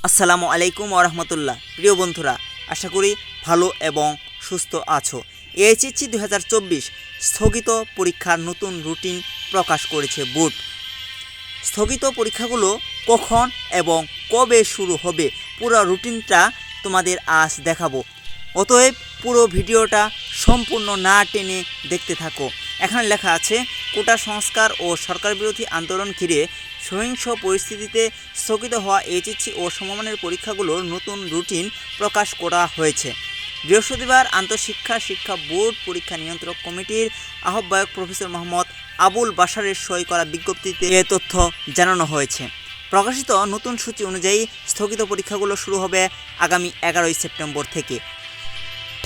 আসসালামু আলাইকুম ওরহমতুল্লাহ। প্রিয় বন্ধুরা, আশা করি ভালো এবং সুস্থ আছো। এইচএসসি 2024 স্থগিত পরীক্ষার নতুন রুটিন প্রকাশ করেছে বোর্ড। স্থগিত পরীক্ষাগুলো কখন এবং কবে শুরু হবে পুরো রুটিনটা তোমাদের আজ দেখাবো। অতএব পুরো ভিডিওটা সম্পূর্ণ না টেনে দেখতে থাকো। এখানে লেখা আছে, কোটা সংস্কার ও সরকার বিরোধী আন্দোলন ঘিরে সহিংস পরিস্থিতিতে স্থগিত হওয়া এইচএসসি ও সমমানের পরীক্ষাগুলোর নতুন রুটিন প্রকাশ করা হয়েছে। বৃহস্পতিবার আন্তঃশিক্ষা শিক্ষা বোর্ড পরীক্ষা নিয়ন্ত্রক কমিটির আহ্বায়ক প্রফেসর মোহাম্মদ আবুল বাশারের সই করা বিজ্ঞপ্তিতে এ তথ্য জানানো হয়েছে। প্রকাশিত নতুন সূচি অনুযায়ী স্থগিত পরীক্ষাগুলো শুরু হবে আগামী 11 সেপ্টেম্বর থেকে।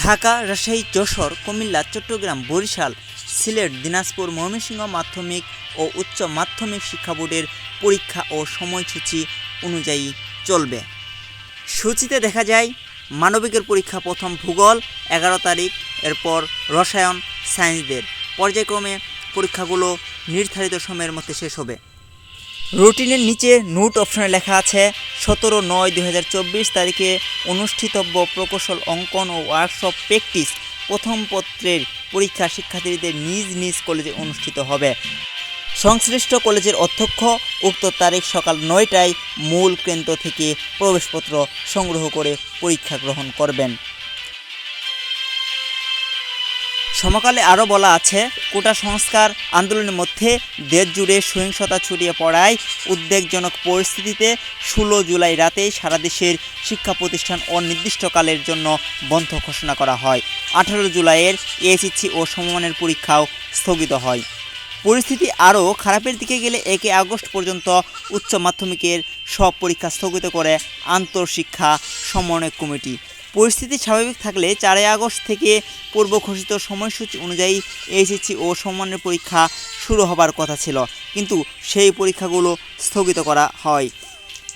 ঢাকা, রাজশাহী, যশোর, কুমিল্লা, চট্টগ্রাম, বরিশাল, সিলেট, দিনাজপুর, ময়মনসিংহ মাধ্যমিক ও উচ্চ মাধ্যমিক শিক্ষা বোর্ডের পরীক্ষা ও সময়সূচি অনুযায়ী চলবে। সূচিতে দেখা যায়, মানবিকের পরীক্ষা প্রথম ভূগোল 11 তারিখ, এরপর রসায়ন, সায়েন্সদের পর্যায়ক্রমে পরীক্ষাগুলো নির্ধারিত সময়ের মধ্যে শেষ হবে। রুটিনের নিচে নোট অপশনে লেখা আছে, 17/9/2024 তারিখে অনুষ্ঠিতব্য প্রকৌশল অঙ্কন ও ওয়ার্কশপ প্র্যাকটিস প্রথম পত্রের পরীক্ষা শিক্ষার্থীদের নিজ নিজ কলেজে অনুষ্ঠিত হবে। সংশ্লিষ্ট কলেজের অধ্যক্ষ উক্ত তারিখ সকাল 9টায় মূল কেন্দ্র থেকে প্রবেশপত্র সংগ্রহ করে পরীক্ষা গ্রহণ করবেন। সমকালে আরও বলা আছে, কোটা সংস্কার আন্দোলনের মধ্যে দেশ জুড়ে সহিংসতা ছড়িয়ে পড়ায় উদ্বেগজনক পরিস্থিতিতে 16 জুলাই রাতেই সারা দেশের শিক্ষা প্রতিষ্ঠান অনির্দিষ্টকালের জন্য বন্ধ ঘোষণা করা হয়। 18 জুলাইয়ের এইচএসসি ও সমমানের পরীক্ষাও স্থগিত হয়। পরিস্থিতি আরও খারাপের দিকে গেলে 1 আগস্ট পর্যন্ত উচ্চ মাধ্যমিকের সব পরীক্ষা স্থগিত করে আন্তঃশিক্ষা সমন্বয় কমিটি। পরিস্থিতি স্বাভাবিক থাকলে 4 আগস্ট থেকে পূর্ব ঘোষিত সময়সূচি অনুযায়ী এইচএসসি ও সমমানের পরীক্ষা শুরু হবার কথা ছিল, কিন্তু সেই পরীক্ষাগুলো স্থগিত করা হয়।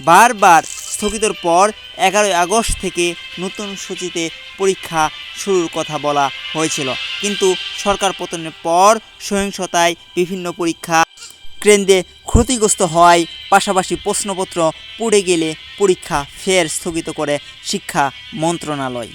বারবার স্থগিতর পর 11 আগস্ট থেকে নতুন সূচিতে পরীক্ষা শুরুর কথা বলা হয়েছিল, কিন্তু সরকার পতনের পর সহিংসতায় বিভিন্ন পরীক্ষা কেন্দ্রে ক্ষতিগ্রস্ত হওয়ায় পাশাপাশি প্রশ্নপত্র পুড়ে গেলে পরীক্ষা ফের স্থগিত করে শিক্ষা মন্ত্রণালয়।